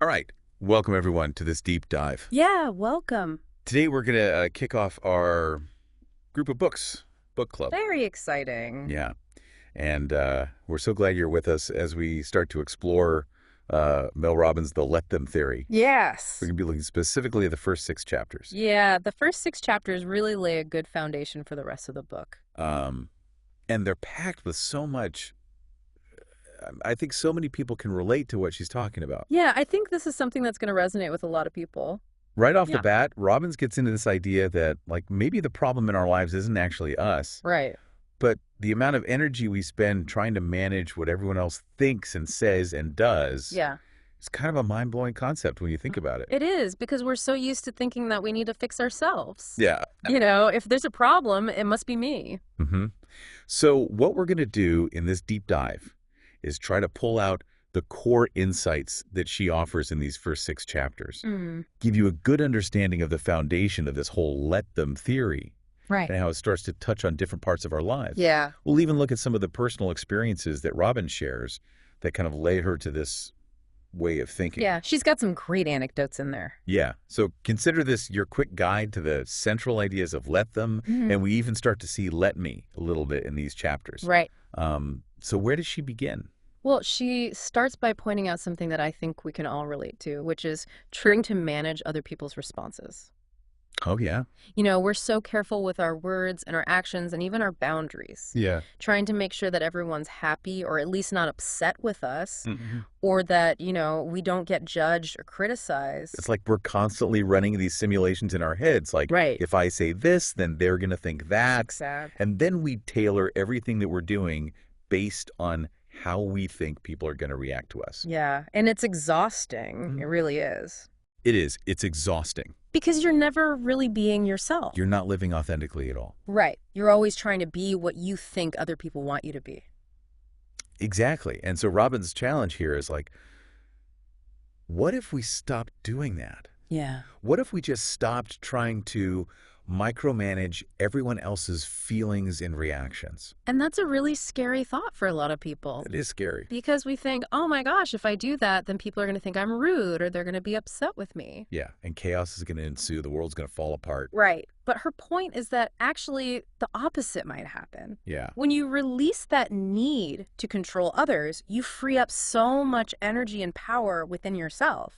All right. Welcome, everyone, to this deep dive. Yeah, welcome. Today, we're going to kick off our group of books, book club. Very exciting. Yeah. And we're so glad you're with us as we start to explore Mel Robbins' The Let Them theory. Yes. We're going to be looking specifically at the first 6 chapters. Yeah, the first 6 chapters really lay a good foundation for the rest of the book. And they're packed with so much. I think so many people can relate to what she's talking about. Yeah, I think this is something that's going to resonate with a lot of people. Right off Yeah. the bat, Robbins gets into this idea that, like, maybe the problem in our lives isn't actually us, Right. but the amount of energy we spend trying to manage what everyone else thinks and says and does Yeah. is kind of a mind-blowing concept when you think about it. It is, because we're so used to thinking that we need to fix ourselves. Yeah. If there's a problem, it must be me. Mm-hmm. So what we're going to do in this deep dive is try to pull out the core insights that she offers in these first 6 chapters, give you a good understanding of the foundation of this whole let them theory Right. and how it starts to touch on different parts of our lives. Yeah. We'll even look at some of the personal experiences that Robin shares that kind of lay her to this way of thinking. Yeah, she's got some great anecdotes in there. Yeah. So consider this your quick guide to the central ideas of let them, and we even start to see let me a little bit in these chapters. Right. So where does she begin? Well, she starts by pointing out something that I think we can all relate to, which is trying to manage other people's responses. Oh, yeah. We're so careful with our words and our actions and even our boundaries, Yeah. trying to make sure that everyone's happy or at least not upset with us, Mm-hmm. or that, we don't get judged or criticized. It's like we're constantly running these simulations in our heads. Like, Right. if I say this, then they're going to think that. Sad. And then we tailor everything that we're doing based on how we think people are going to react to us. Yeah, and it's exhausting. It really is. It is. It's exhausting. Because you're never really being yourself. You're not living authentically at all. Right. You're always trying to be what you think other people want you to be. Exactly. And so Robin's challenge here is like, what if we stopped doing that? Yeah. What if we just stopped trying to micromanage everyone else's feelings and reactions? And that's a really scary thought for a lot of people. It is scary. Because we think, oh my gosh, if I do that, then people are going to think I'm rude or they're going to be upset with me. Yeah, and chaos is going to ensue. The world's going to fall apart. Right. But her point is that actually the opposite might happen. Yeah. When you release that need to control others, you free up so much energy and power within yourself.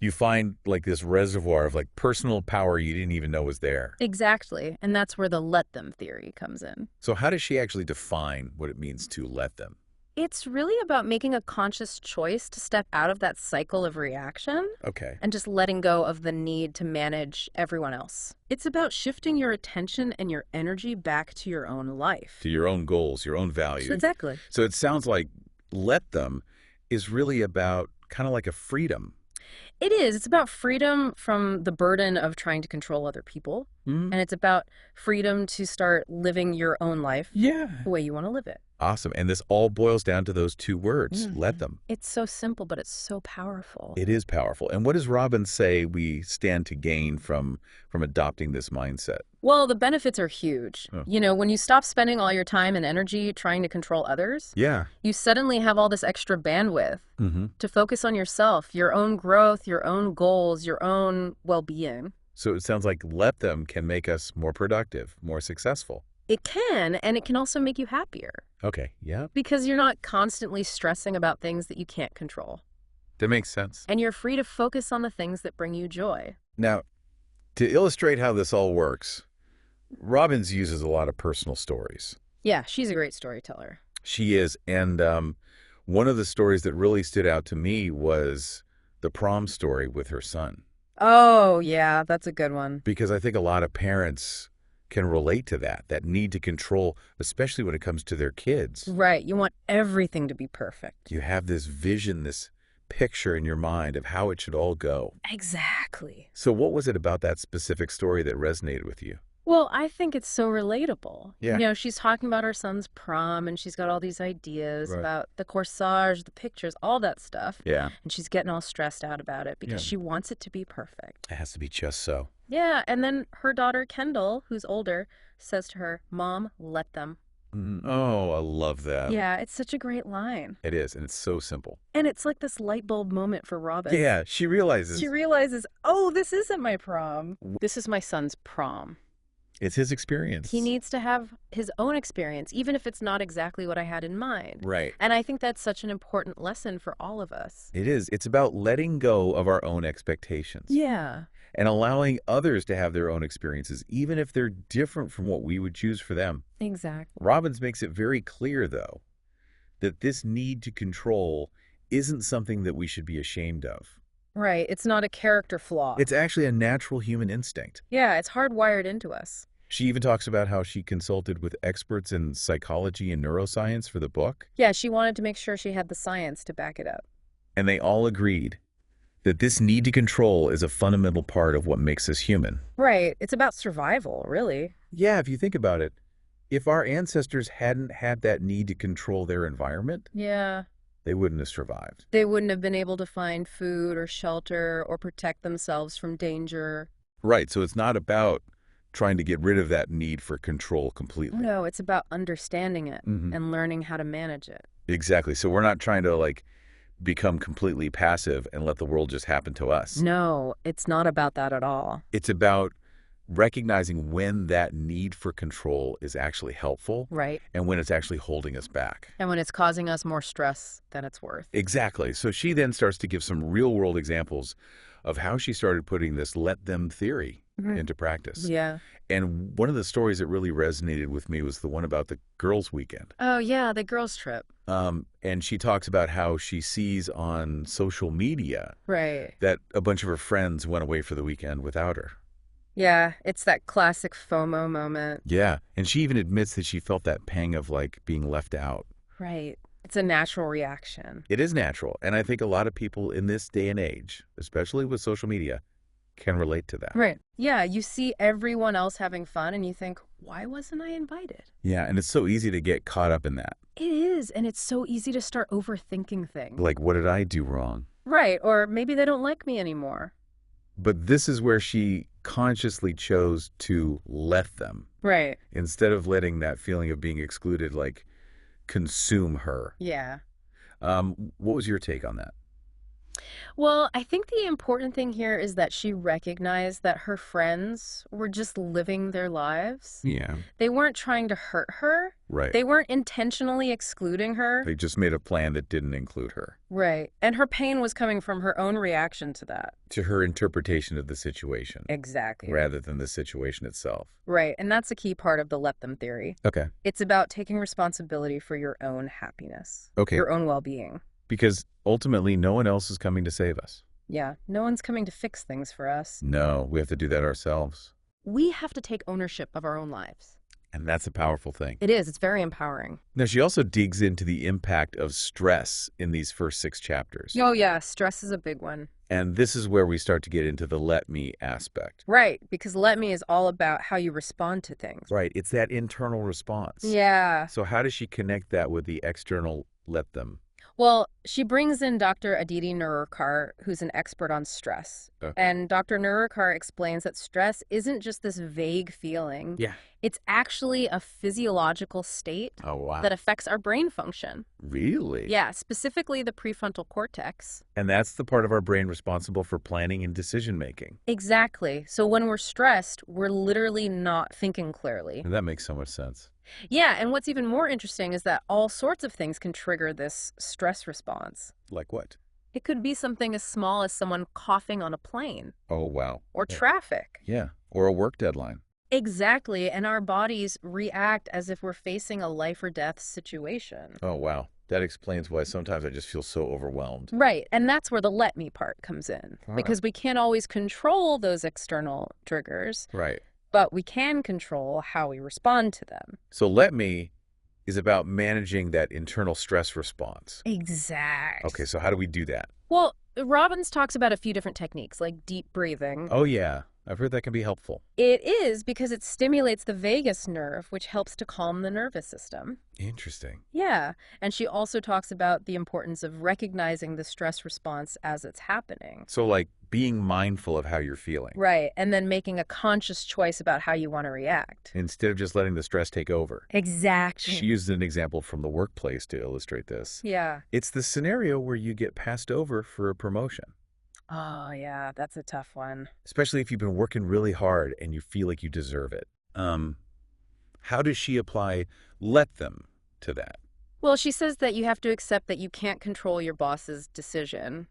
You find like this reservoir of like personal power you didn't even know was there. Exactly. And that's where the let them theory comes in. So how does she actually define what it means to let them? It's really about making a conscious choice to step out of that cycle of reaction. Okay. And just letting go of the need to manage everyone else. It's about shifting your attention and your energy back to your own life. To your own goals, your own values. Exactly. So it sounds like let them is really about kind of like a freedom. It is. It's about freedom from the burden of trying to control other people. And it's about freedom to start living your own life Yeah. the way you want to live it. Awesome. And this all boils down to those 2 words, let them. It's so simple, but it's so powerful. It is powerful. And what does Robin say we stand to gain from adopting this mindset? Well, the benefits are huge. Oh. When you stop spending all your time and energy trying to control others, Yeah. you suddenly have all this extra bandwidth to focus on yourself, your own growth, your own goals, your own well-being. So it sounds like let them can make us more productive, more successful. It can, and it can also make you happier Okay. Yeah. because you're not constantly stressing about things that you can't control. That makes sense. And you're free to focus on the things that bring you joy. Now, to illustrate how this all works, Robbins uses a lot of personal stories. Yeah, she's a great storyteller. She is. And one of the stories that really stood out to me was the prom story with her son. Oh, yeah, that's a good one. Because I think a lot of parents can relate to that need to control, especially when it comes to their kids. Right. You want everything to be perfect. You have this vision, this picture in your mind of how it should all go. Exactly. So what was it about that specific story that resonated with you? Well, I think it's so relatable. Yeah. She's talking about her son's prom, and she's got all these ideas Right. about the corsage, the pictures, all that stuff. Yeah. And she's getting all stressed out about it because Yeah. she wants it to be perfect. It has to be just so. Yeah, and then her daughter, Kendall, who's older, says to her, "Mom, let them." Oh, I love that. Yeah, it's such a great line. It is, and it's so simple. And it's like this light bulb moment for Robin. Yeah, she She realizes realizes, oh, this isn't my prom. This is my son's prom. it's his experience. He needs to have his own experience, even if it's not exactly what I had in mind. Right. And I think that's such an important lesson for all of us. It is. It's about letting go of our own expectations. Yeah. And allowing others to have their own experiences, even if they're different from what we would choose for them. Exactly. Robbins makes it very clear, though, that this need to control isn't something that we should be ashamed of. Right. It's not a character flaw. It's actually a natural human instinct. Yeah, it's hardwired into us. She even talks about how she consulted with experts in psychology and neuroscience for the book. Yeah, she wanted to make sure she had the science to back it up. And they all agreed that this need to control is a fundamental part of what makes us human. Right. It's about survival, really. Yeah, if you think about it, if our ancestors hadn't had that need to control their environment, Yeah. they wouldn't have survived. They wouldn't have been able to find food or shelter or protect themselves from danger. Right, so it's not about trying to get rid of that need for control completely. No, it's about understanding it and learning how to manage it. Exactly. So we're not trying to become completely passive and let the world just happen to us. No, it's not about that at all. It's about recognizing when that need for control is actually helpful Right. and when it's actually holding us back. And when it's causing us more stress than it's worth. Exactly. So she then starts to give some real world examples of how she started putting this let them theory into practice. Yeah. And one of the stories that really resonated with me was the one about the girls' weekend. Oh, yeah, the girls' trip. And she talks about how she sees on social media Right. that a bunch of her friends went away for the weekend without her. Yeah, it's that classic FOMO moment. Yeah. And she even admits that she felt that pang of being left out. Right. It's a natural reaction. It is natural. And I think a lot of people in this day and age, especially with social media, can relate to that. Right. Yeah, you see everyone else having fun and you think, why wasn't I invited? Yeah, and it's so easy to get caught up in that. It is, and it's so easy to start overthinking things. Like, what did I do wrong? Right, or maybe they don't like me anymore. But this is where she consciously chose to let them. Right. Instead of letting that feeling of being excluded, consume her. Yeah. What was your take on that? Well, I think the important thing here is that she recognized that her friends were just living their lives. Yeah. They weren't trying to hurt her. Right. They weren't intentionally excluding her. They just made a plan that didn't include her. Right. And her pain was coming from her own reaction to that. To her interpretation of the situation. Exactly. Rather than the situation itself. Right. And that's a key part of the let them theory. Okay. It's about taking responsibility for your own happiness. Okay. Your own well-being. Because ultimately, no one else is coming to save us. Yeah. No one's coming to fix things for us. No, we have to do that ourselves. We have to take ownership of our own lives. And that's a powerful thing. It is. It's very empowering. Now, she also digs into the impact of stress in these first 6 chapters. Oh, yeah. Stress is a big one. And this is where we start to get into the let me aspect. Right. Because let me is all about how you respond to things. Right. It's that internal response. Yeah. So how does she connect that with the external let them? Well, she brings in Dr. Aditi Nerurkar, who's an expert on stress. And Dr. Nerurkar explains that stress isn't just this vague feeling. Yeah. It's actually a physiological state that affects our brain function. Really? Yeah, specifically the prefrontal cortex. And that's the part of our brain responsible for planning and decision making. Exactly. So when we're stressed, we're literally not thinking clearly. And that makes so much sense. Yeah, and what's even more interesting is that all sorts of things can trigger this stress response. Like what? It could be something as small as someone coughing on a plane. Oh, wow. Or traffic. Yeah, or a work deadline. Exactly, and our bodies react as if we're facing a life or death situation. Oh, wow. That explains why sometimes I just feel so overwhelmed. Right, and that's where the let me part comes in. Because we can't always control those external triggers. Right. But we can control how we respond to them. So let me is about managing that internal stress response. Exactly. Okay, so how do we do that? Well, Robbins talks about a few different techniques, like deep breathing. Oh, yeah. I've heard that can be helpful. It is because it stimulates the vagus nerve, which helps to calm the nervous system. Interesting. Yeah. And she also talks about the importance of recognizing the stress response as it's happening. So, being mindful of how you're feeling. Right, and then making a conscious choice about how you want to react. Instead of just letting the stress take over. Exactly. She used an example from the workplace to illustrate this. Yeah. It's the scenario where you get passed over for a promotion. Oh, yeah, that's a tough one. Especially if you've been working really hard and you feel like you deserve it. How does she apply let them to that? Well, she says that you have to accept that you can't control your boss's decision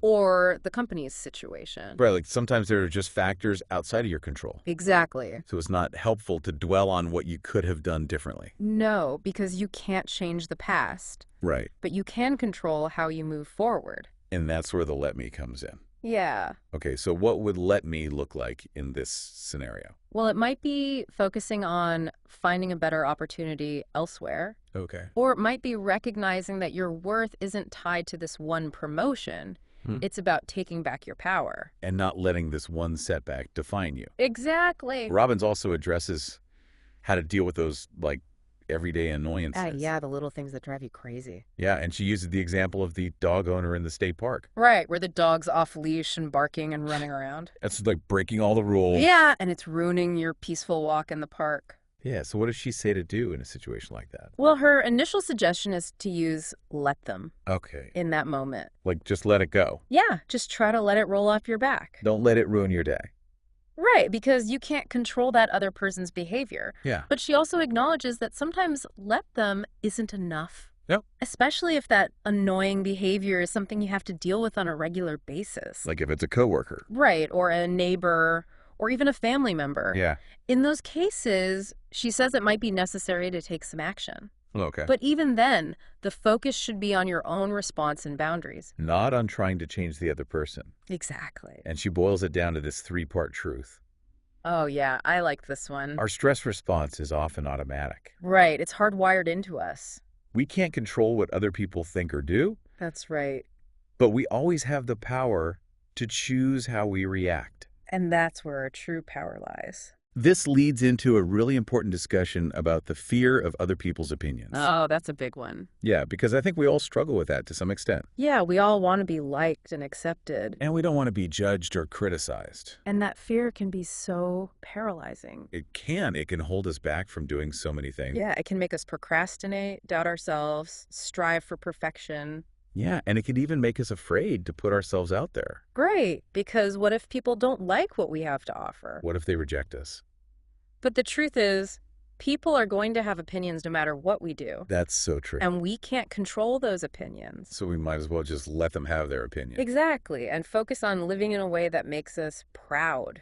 or the company's situation. Right, like sometimes there are just factors outside of your control. Exactly. So it's not helpful to dwell on what you could have done differently. No, because you can't change the past. Right. But you can control how you move forward. And that's where the let me comes in. Yeah. Okay, so what would let me look like in this scenario? Well, it might be focusing on finding a better opportunity elsewhere. Okay. Or it might be recognizing that your worth isn't tied to this one promotion. It's about taking back your power. And not letting this one setback define you. Exactly. Robbins also addresses how to deal with those, like, everyday annoyances. Yeah, the little things that drive you crazy. Yeah, and she uses the example of the dog owner in the state park. Right, where the dog's off leash and barking and running around. That's like breaking all the rules. Yeah, and it's ruining your peaceful walk in the park. Yeah, so what does she say to do in a situation like that? Well, her initial suggestion is to use let them Okay. in that moment. Like, just let it go. Yeah, just try to let it roll off your back. Don't let it ruin your day. Right, because you can't control that other person's behavior. Yeah. But she also acknowledges that sometimes let them isn't enough. Yep. Especially if that annoying behavior is something you have to deal with on a regular basis. Like if it's a coworker. Right, or a neighbor, or even a family member. Yeah. In those cases, she says it might be necessary to take some action. Okay. But even then, the focus should be on your own response and boundaries. Not on trying to change the other person. Exactly. And she boils it down to this three-part truth. Oh, yeah, I like this one. Our stress response is often automatic. Right, it's hardwired into us. We can't control what other people think or do, That's right. but we always have the power to choose how we react. And that's where our true power lies. This leads into a really important discussion about the fear of other people's opinions. Oh, that's a big one. Yeah, because I think we all struggle with that to some extent. Yeah, we all want to be liked and accepted. And we don't want to be judged or criticized. And that fear can be so paralyzing. It can hold us back from doing so many things. Yeah, it can make us procrastinate, doubt ourselves, strive for perfection. Yeah, and it can even make us afraid to put ourselves out there. Great, because what if people don't like what we have to offer? What if they reject us? But the truth is, people are going to have opinions no matter what we do. That's so true. And we can't control those opinions. So we might as well just let them have their opinion. Exactly, and focus on living in a way that makes us proud.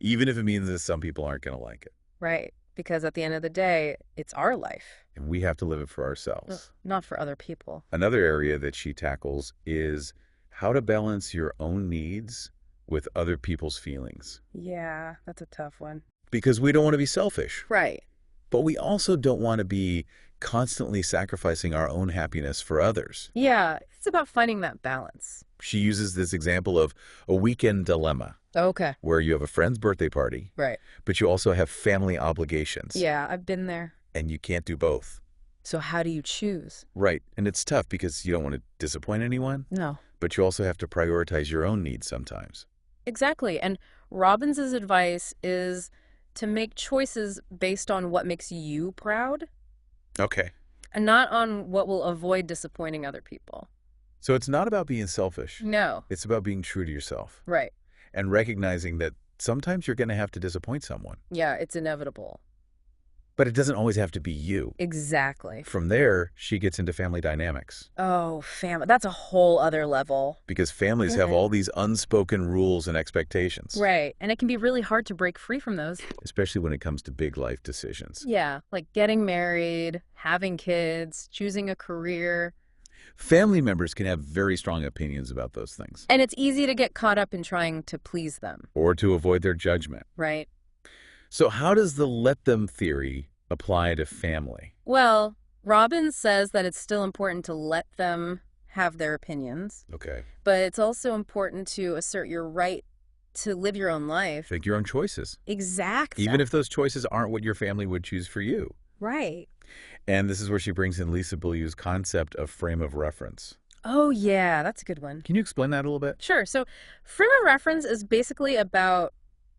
Even if it means that some people aren't going to like it. Right, because at the end of the day, it's our life. And we have to live it for ourselves. Not for other people. Another area that she tackles is how to balance your own needs with other people's feelings. Yeah, that's a tough one. Because we don't want to be selfish. Right. But we also don't want to be constantly sacrificing our own happiness for others. Yeah, it's about finding that balance. She uses this example of a weekend dilemma. Okay. Where you have a friend's birthday party. Right. But you also have family obligations. Yeah, I've been there. And you can't do both. So how do you choose? Right. And it's tough because you don't want to disappoint anyone. No. But you also have to prioritize your own needs sometimes. Exactly. And Robbins's advice is to make choices based on what makes you proud. Okay. And not on what will avoid disappointing other people. So it's not about being selfish. No. It's about being true to yourself. Right. And recognizing that sometimes you're going to have to disappoint someone. Yeah, it's inevitable. But it doesn't always have to be you. Exactly. From there, she gets into family dynamics. Oh, family. That's a whole other level. Because families have all these unspoken rules and expectations. Right. And it can be really hard to break free from those. Especially when it comes to big life decisions. Yeah, like getting married, having kids, choosing a career. Family members can have very strong opinions about those things. And it's easy to get caught up in trying to please them. Or to avoid their judgment. Right. So how does the let them theory apply to family? Well, Robbins says that it's still important to let them have their opinions. Okay. But it's also important to assert your right to live your own life. Make your own choices. Exactly. Even if those choices aren't what your family would choose for you. Right. And this is where she brings in Lisa Beaulieu's concept of frame of reference. Oh, yeah, that's a good one. Can you explain that a little bit? Sure. So, frame of reference is basically about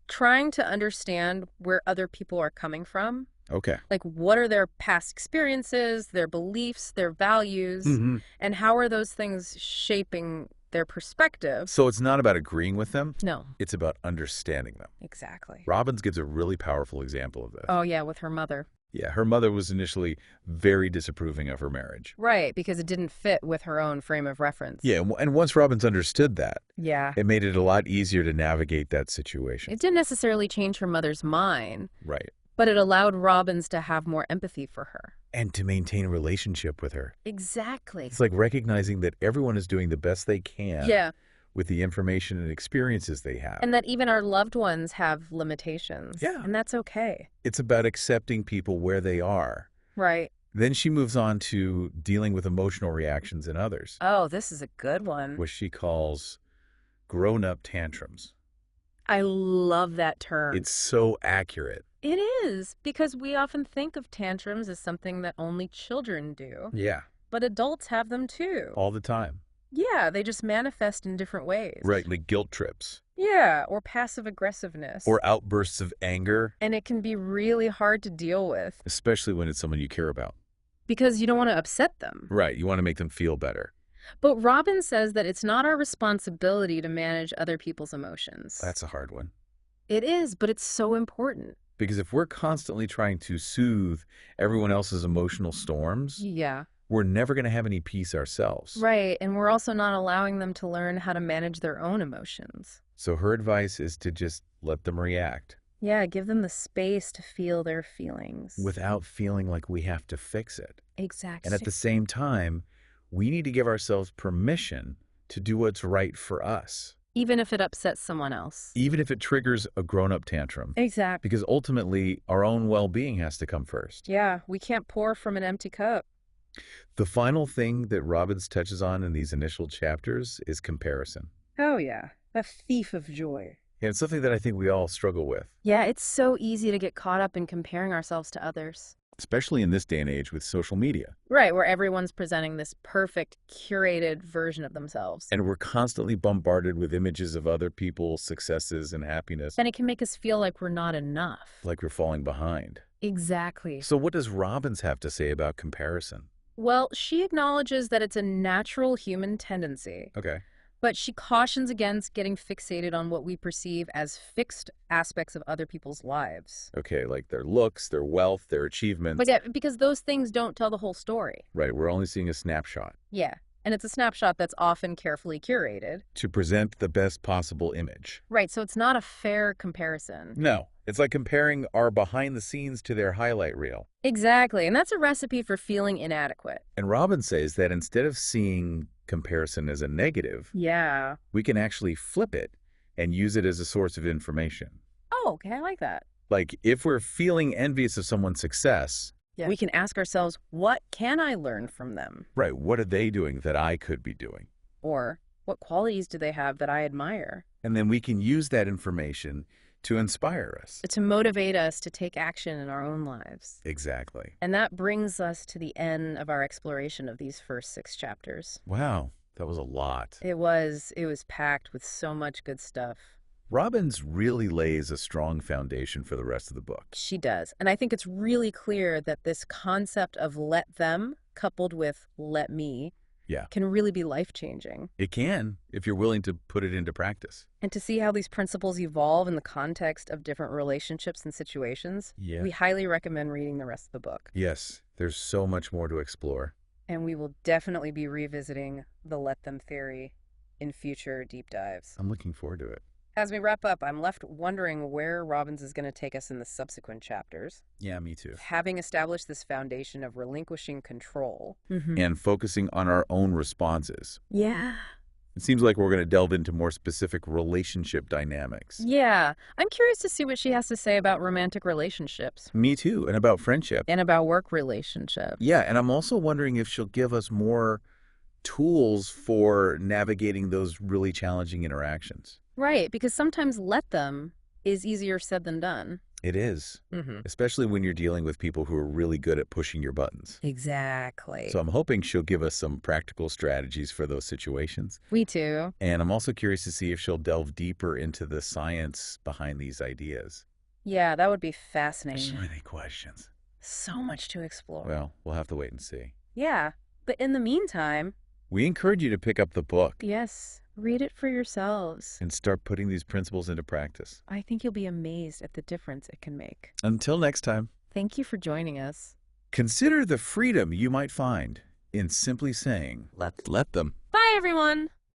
trying to understand where other people are coming from. Okay. Like, what are their past experiences, their beliefs, their values, Hmm. and how are those things shaping their perspective? So it's not about agreeing with them. No, It's about understanding them. exactly. Robbins gives a really powerful example of this. Oh, yeah, with her mother. Yeah, her mother was initially very disapproving of her marriage. Right, because it didn't fit with her own frame of reference. Yeah, and once Robbins understood that, Yeah. it made it a lot easier to navigate that situation. It didn't necessarily change her mother's mind, Right. but it allowed Robbins to have more empathy for her. And to maintain a relationship with her. Exactly. It's like recognizing that everyone is doing the best they can Yeah, with the information and experiences they have. and that even our loved ones have limitations. Yeah. And that's okay. It's about accepting people where they are. Right. Then she moves on to dealing with emotional reactions in others, Oh, this is a good one. which she calls grown-up tantrums. I love that term. It's so accurate. It is, because we often think of tantrums as something that only children do, Yeah, but adults have them too. all the time. Yeah, they just manifest in different ways. Right, like guilt trips Yeah, or passive aggressiveness. or outbursts of anger, And it can be really hard to deal with especially when it's someone you care about. because you don't want to upset them. Right, you want to make them feel better. But Robin says that it's not our responsibility to manage other people's emotions. That's a hard one. It is, but it's so important. Because if we're constantly trying to soothe everyone else's emotional storms, Yeah. we're never going to have any peace ourselves. Right, and we're also not allowing them to learn how to manage their own emotions. So her advice is to just let them react Yeah, give them the space to feel their feelings. without feeling like we have to fix it. Exactly. And at the same time, we need to give ourselves permission to do what's right for us, Even if it upsets someone else. even if it triggers a grown-up tantrum. Exactly. Because ultimately, our own well-being has to come first. Yeah, we can't pour from an empty cup. The final thing that Robbins touches on in these initial chapters is comparison. Oh, yeah. A thief of joy. And it's something that I think we all struggle with, Yeah, it's so easy to get caught up in comparing ourselves to others. especially in this day and age with social media. Right, where everyone's presenting this perfect, curated version of themselves. And we're constantly bombarded with images of other people's successes and happiness, And it can make us feel like we're not enough. like we're falling behind. Exactly. So what does Robbins have to say about comparison? Well, she acknowledges that it's a natural human tendency, Okay. but she cautions against getting fixated on what we perceive as fixed aspects of other people's lives. Okay, like their looks, their wealth, their achievements. But yeah, because those things don't tell the whole story. Right, we're only seeing a snapshot Yeah, and it's a snapshot that's often carefully curated. to present the best possible image. Right, so it's not a fair comparison. No, it's like comparing our behind the scenes to their highlight reel. Exactly, and that's a recipe for feeling inadequate. And Robbins says that instead of seeing comparison as a negative, Yeah. we can actually flip it and use it as a source of information. Oh, okay, I like that. Like if we're feeling envious of someone's success, Yeah. We can ask ourselves, what can I learn from them? right, what are they doing that I could be doing? Or what qualities do they have that I admire? And then we can use that information to inspire us. To motivate us to take action in our own lives. Exactly. And that brings us to the end of our exploration of these first 6 chapters. Wow, that was a lot. It was packed with so much good stuff. Robbins really lays a strong foundation for the rest of the book. She does. And I think it's really clear that this concept of let them coupled with let me Yeah, can really be life-changing. it can if you're willing to put it into practice. And to see how these principles evolve in the context of different relationships and situations, Yeah. we highly recommend reading the rest of the book. Yes, there's so much more to explore. And we will definitely be revisiting the let them theory in future deep dives. I'm looking forward to it. As we wrap up, I'm left wondering where Robbins is going to take us in the subsequent chapters. Yeah, me too. Having established this foundation of relinquishing control. And focusing on our own responses. Yeah. It seems like we're going to delve into more specific relationship dynamics. Yeah. I'm curious to see what she has to say about romantic relationships Me too, and about friendship. and about work relationships. Yeah, and I'm also wondering if she'll give us more tools for navigating those really challenging interactions. Right, because sometimes let them is easier said than done. It is, especially when you're dealing with people who are really good at pushing your buttons. Exactly. So I'm hoping she'll give us some practical strategies for those situations. We too. And I'm also curious to see if she'll delve deeper into the science behind these ideas. Yeah, that would be There's fascinating. so many questions. So much to explore. Well, we'll have to wait and see. Yeah, but in the meantime... We encourage you to pick up the book. Yes, read it for yourselves. And start putting these principles into practice. I think you'll be amazed at the difference it can make. Until next time. Thank you for joining us. Consider the freedom you might find in simply saying, let them. Bye, everyone!